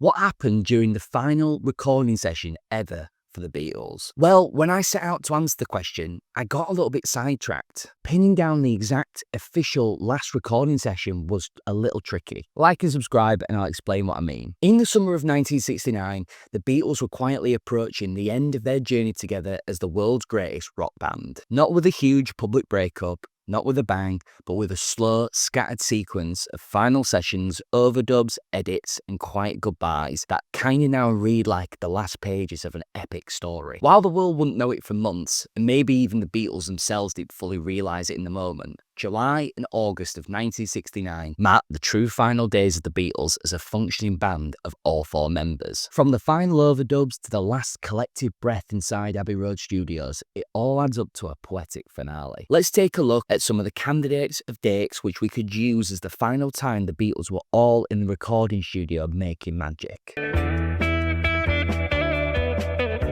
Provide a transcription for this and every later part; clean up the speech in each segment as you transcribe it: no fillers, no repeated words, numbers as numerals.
What happened during the final recording session ever for the Beatles? Well, when I set out to answer the question, I got a little bit sidetracked. Pinning down the exact official last recording session was a little tricky. Like and subscribe and I'll explain what I mean. In the summer of 1969, the Beatles were quietly approaching the end of their journey together as the world's greatest rock band. Not with a huge public breakup, not with a bang, but with a slow, scattered sequence of final sessions, overdubs, edits, and quiet goodbyes that kinda now read like the last pages of an epic story. While the world wouldn't know it for months, and maybe even the Beatles themselves didn't fully realise it in the moment, July and August of 1969 marked the true final days of the Beatles as a functioning band of all four members. From the final overdubs to the last collective breath inside Abbey Road Studios, it all adds up to a poetic finale. Let's take a look at some of the candidates of dates which we could use as the final time the Beatles were all in the recording studio making magic.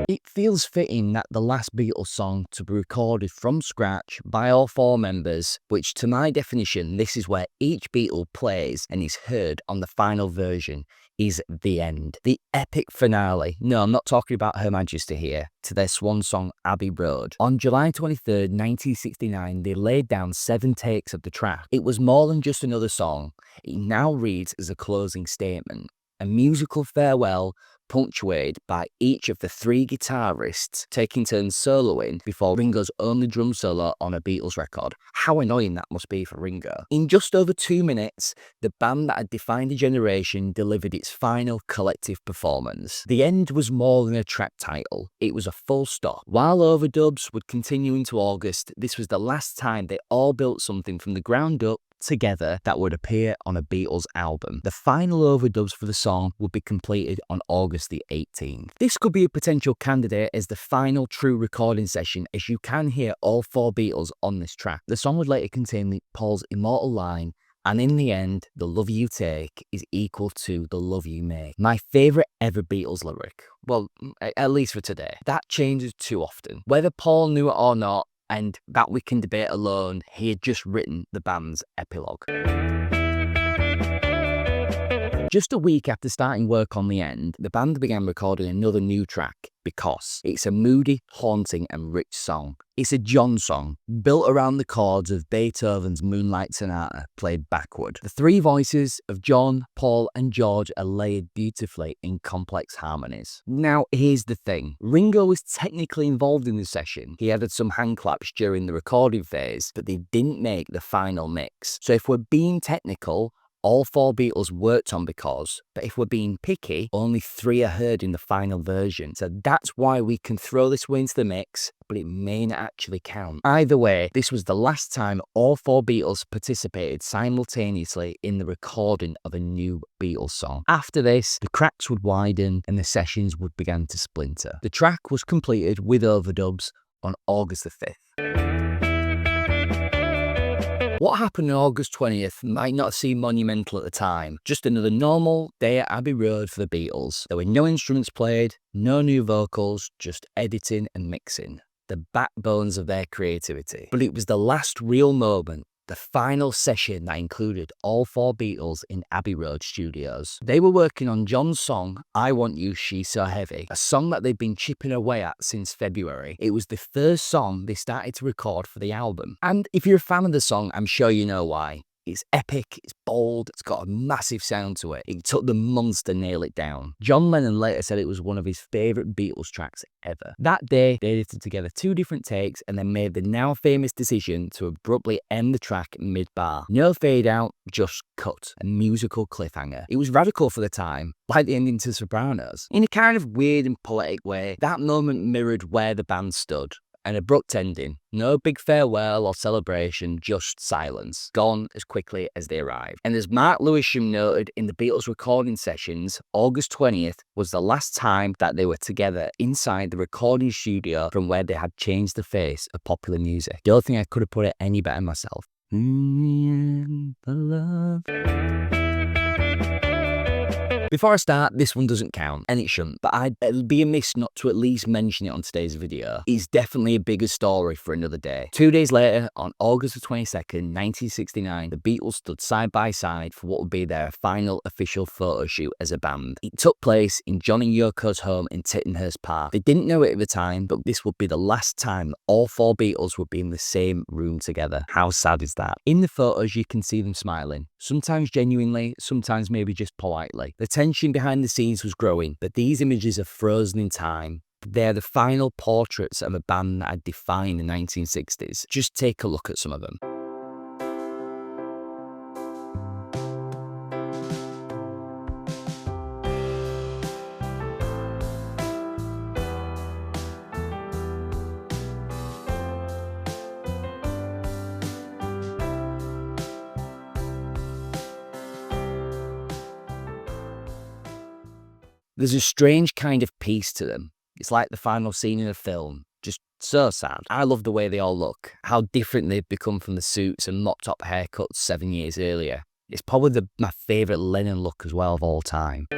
It feels fitting that the last Beatles song to be recorded from scratch by all four members, which to my definition, this is where each Beatle plays and is heard on the final version, is the end. The epic finale. No, I'm not talking about Her Majesty here, to their swan song Abbey Road. On July 23rd, 1969, they laid down 7 takes of the track. It was more than just another song. It now reads as a closing statement. A musical farewell punctuated by each of the 3 guitarists taking turns soloing before Ringo's only drum solo on a Beatles record. How annoying that must be for Ringo. In just over 2 minutes, the band that had defined a generation delivered its final collective performance. The end was more than a track title, it was a full stop. While overdubs would continue into August, this was the last time they all built something from the ground up together that would appear on a Beatles album. The final overdubs for the song would be completed on August the 18th. This could be a potential candidate as the final true recording session, as you can hear all 4 Beatles on this track. The song would later contain Paul's immortal line, "And in the end, the love you take is equal to the love you make." My favourite ever Beatles lyric. Well, at least for today. That changes too often. Whether Paul knew it or not, and that we can debate alone, he had just written the band's epilogue. Just a week after starting work on the end, the band began recording another new track, Because. It's a moody, haunting and rich song. It's a John song, built around the chords of Beethoven's Moonlight Sonata, played backward. The 3 voices of John, Paul and George are layered beautifully in complex harmonies. Now, here's the thing. Ringo was technically involved in the session. He added some handclaps during the recording phase, but they didn't make the final mix. So if we're being technical, all 4 Beatles worked on Because, but if we're being picky, only 3 are heard in the final version. So that's why we can throw this one into the mix, but it may not actually count. Either way, this was the last time all 4 Beatles participated simultaneously in the recording of a new Beatles song. After this, the cracks would widen and the sessions would begin to splinter. The track was completed with overdubs on August the 5th. What happened on August 20th might not seem monumental at the time. Just another normal day at Abbey Road for the Beatles. There were no instruments played, no new vocals, just editing and mixing. The backbones of their creativity. But it was the last real moment, the final session that included all 4 Beatles in Abbey Road Studios. They were working on John's song, I Want You, She's So Heavy, a song that they'd been chipping away at since February. It was the first song they started to record for the album. And if you're a fan of the song, I'm sure you know why. It's epic, it's bold, it's got a massive sound to it. It took them months to nail it down. John Lennon later said it was one of his favourite Beatles tracks ever. That day, they edited together 2 different takes and then made the now famous decision to abruptly end the track mid-bar. No fade out, just cut. A musical cliffhanger. It was radical for the time, like the ending to Sopranos. In a kind of weird and poetic way, that moment mirrored where the band stood. An abrupt ending. No big farewell or celebration, just silence. Gone as quickly as they arrived. And as Mark Lewisham noted in the Beatles recording sessions, August 20th was the last time that they were together inside the recording studio from where they had changed the face of popular music. Don't think I could have put it any better myself. In the end, the love. Before I start, this one doesn't count, and it shouldn't, but it'd be amiss not to at least mention it on today's video. It's definitely a bigger story for another day. 2 days later, on August the 22nd, 1969, the Beatles stood side by side for what would be their final official photo shoot as a band. It took place in John and Yoko's home in Tittenhurst Park. They didn't know it at the time, but this would be the last time that all 4 Beatles would be in the same room together. How sad is that? In the photos, you can see them smiling, sometimes genuinely, sometimes maybe just politely. The tension behind the scenes was growing, but these images are frozen in time. They're the final portraits of a band that had defined the 1960s. Just take a look at some of them. There's a strange kind of peace to them. It's like the final scene in a film. Just so sad. I love the way they all look, how different they've become from the suits and mop-top haircuts 7 years earlier. It's probably my favourite Lennon look as well of all time.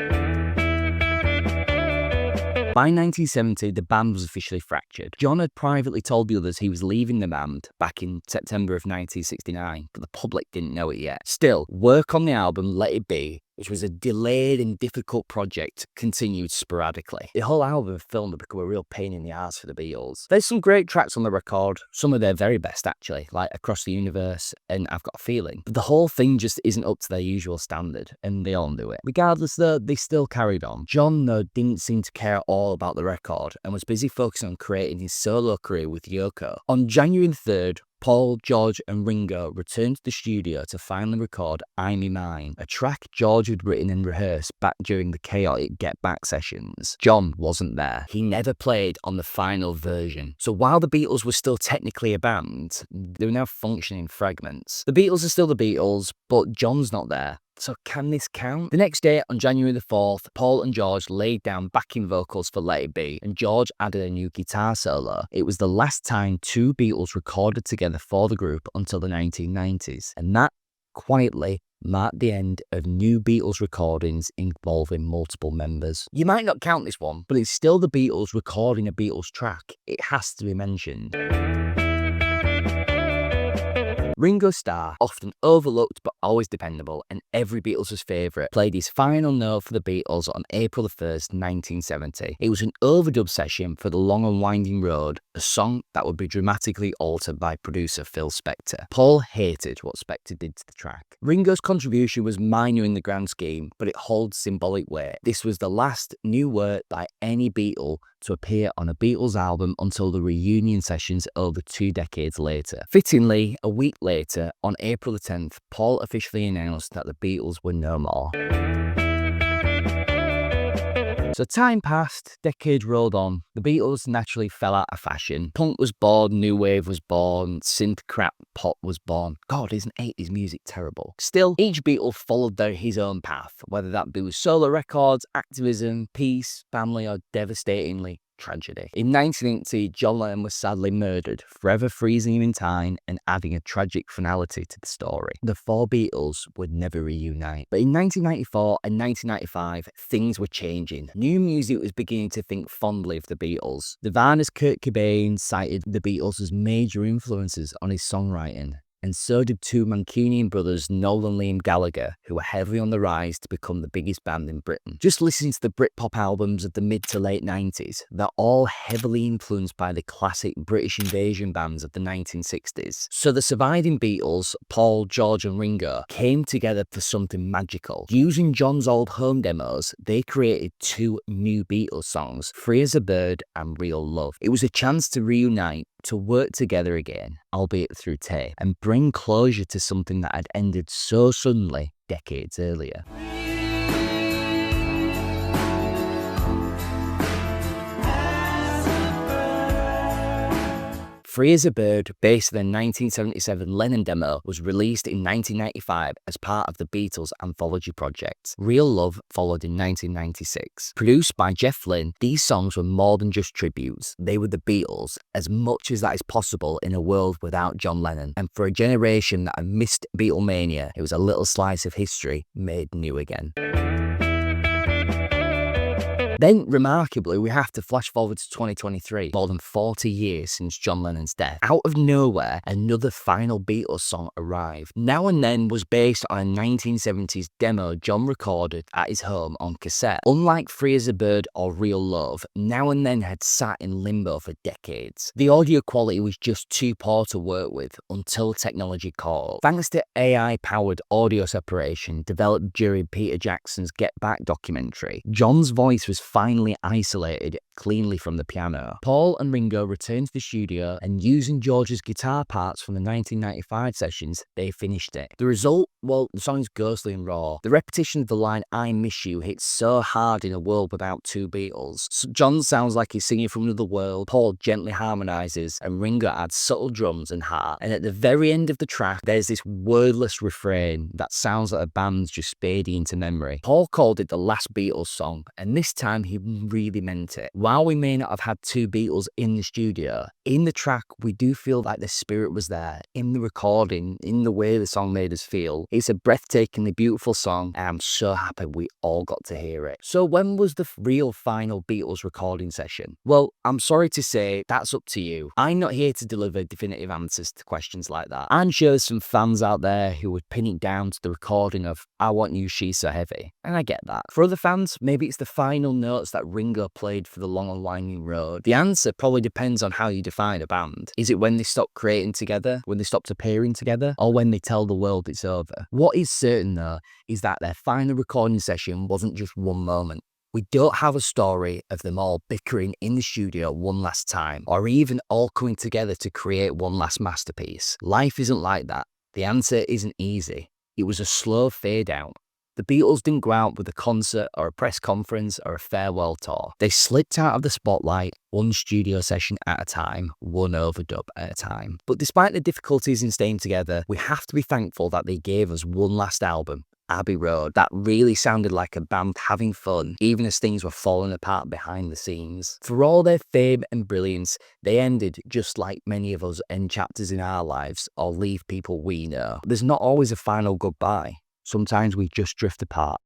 By 1970, the band was officially fractured. John had privately told the others he was leaving the band back in September of 1969, but the public didn't know it yet. Still, work on the album Let It Be, which was a delayed and difficult project, continued sporadically. The whole album film had become a real pain in the ass for the Beatles. There's some great tracks on the record, some of their very best actually, like Across the Universe and I've Got a Feeling. But the whole thing just isn't up to their usual standard, and they all knew it. Regardless though, they still carried on. John though didn't seem to care at all about the record and was busy focusing on creating his solo career with Yoko. On January 3rd, Paul, George and Ringo returned to the studio to finally record I'm in Mine, a track George had written and rehearsed back during the chaotic Get Back sessions. John wasn't there. He never played on the final version. So while the Beatles were still technically a band, they were now functioning fragments. The Beatles are still the Beatles, but John's not there. So can this count? The next day, on January the 4th, Paul and George laid down backing vocals for Let It Be, and George added a new guitar solo. It was the last time 2 Beatles recorded together for the group until the 1990s, and that, quietly, marked the end of new Beatles recordings involving multiple members. You might not count this one, but it's still the Beatles recording a Beatles track. It has to be mentioned. Ringo Starr, often overlooked but always dependable, and every Beatles' favourite, played his final note for the Beatles on April the 1st, 1970. It was an overdub session for The Long and Winding Road, a song that would be dramatically altered by producer Phil Spector. Paul hated what Spector did to the track. Ringo's contribution was minor in the grand scheme, but it holds symbolic weight. This was the last new work by any Beatle to appear on a Beatles album until the reunion sessions over 2 decades later. Fittingly, a week later, on April the 10th, Paul officially announced that the Beatles were no more. So time passed, decades rolled on, the Beatles naturally fell out of fashion. Punk was born, new wave was born, synth crap pop was born. God, isn't 80s music terrible? Still, each Beatle followed his own path, whether that be with solo records, activism, peace, family, or devastatingly, tragedy. In 1980, John Lennon was sadly murdered, forever freezing him in time and adding a tragic finality to the story. The 4 Beatles would never reunite. But in 1994 and 1995, things were changing. New music was beginning to think fondly of the Beatles. Nirvana's Kurt Cobain cited the Beatles as major influences on his songwriting. And so did 2 Mancunian brothers, Noel and Liam Gallagher, who were heavily on the rise to become the biggest band in Britain. Just listening to the Britpop albums of the mid to late 90s, they're all heavily influenced by the classic British invasion bands of the 1960s. So the surviving Beatles, Paul, George and Ringo, came together for something magical. Using John's old home demos, they created 2 new Beatles songs, Free as a Bird and Real Love. It was a chance to reunite, to work together again, albeit through tape, and bring closure to something that had ended so suddenly decades earlier. Free as a Bird, based on the 1977 Lennon demo, was released in 1995 as part of the Beatles anthology project. Real Love followed in 1996. Produced by Jeff Lynne, these songs were more than just tributes. They were the Beatles, as much as that is possible in a world without John Lennon. And for a generation that had missed Beatlemania, it was a little slice of history made new again. Then, remarkably, we have to flash forward to 2023, more than 40 years since John Lennon's death. Out of nowhere, another final Beatles song arrived. Now and Then was based on a 1970s demo John recorded at his home on cassette. Unlike Free as a Bird or Real Love, Now and Then had sat in limbo for decades. The audio quality was just too poor to work with until technology caught up. Thanks to AI-powered audio separation developed during Peter Jackson's Get Back documentary, John's voice was finally isolated cleanly from the piano. Paul and Ringo returned to the studio, and using George's guitar parts from the 1995 sessions, they finished it. The result? Well, the song is ghostly and raw. The repetition of the line "I miss you" hits so hard in a world without two Beatles. So John sounds like he's singing from another world, Paul gently harmonises, and Ringo adds subtle drums and heart. And at the very end of the track, there's this wordless refrain that sounds like a band's just fading into memory. Paul called it the last Beatles song, and this time he really meant it. While we may not have had two Beatles in the studio, in the track we do feel like the spirit was there, in the recording, in the way the song made us feel. It's a breathtakingly beautiful song, and I'm so happy we all got to hear it. So when was the real final Beatles recording session? Well, I'm sorry to say, that's up to you. I'm not here to deliver definitive answers to questions like that. I'm sure there's some fans out there who would pin it down to the recording of I Want You, She's So Heavy, and I get that. For other fans, maybe it's the final notes that Ringo played for The Long and Winding Road. The answer probably depends on how you define a band. Is it when they stop creating together, when they stopped appearing together, or when they tell the world it's over? What is certain though, is that their final recording session wasn't just one moment. We don't have a story of them all bickering in the studio one last time, or even all coming together to create one last masterpiece. Life isn't like that. The answer isn't easy. It was a slow fade out. The Beatles didn't go out with a concert or a press conference or a farewell tour. They slipped out of the spotlight one studio session at a time, one overdub at a time. But despite the difficulties in staying together, we have to be thankful that they gave us one last album, Abbey Road, that really sounded like a band having fun, even as things were falling apart behind the scenes. For all their fame and brilliance, they ended just like many of us end chapters in our lives or leave people we know. There's not always a final goodbye. Sometimes we just drift apart.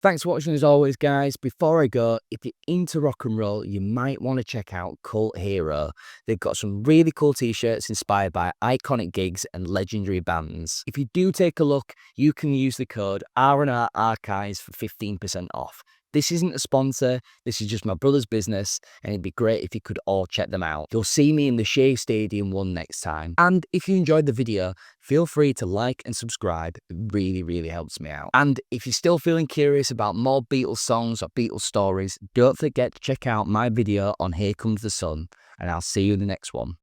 Thanks for watching as always, guys. Before I go, if you're into rock and roll, you might want to check out Cult Hero. They've got some really cool t-shirts inspired by iconic gigs and legendary bands. If you do take a look, you can use the code R&R Archives for 15% off. This isn't a sponsor, this is just my brother's business, and it'd be great if you could all check them out. You'll see me in the Shea Stadium one next time. And if you enjoyed the video, feel free to like and subscribe. It really, really helps me out. And if you're still feeling curious about more Beatles songs or Beatles stories, don't forget to check out my video on Here Comes the Sun, and I'll see you in the next one.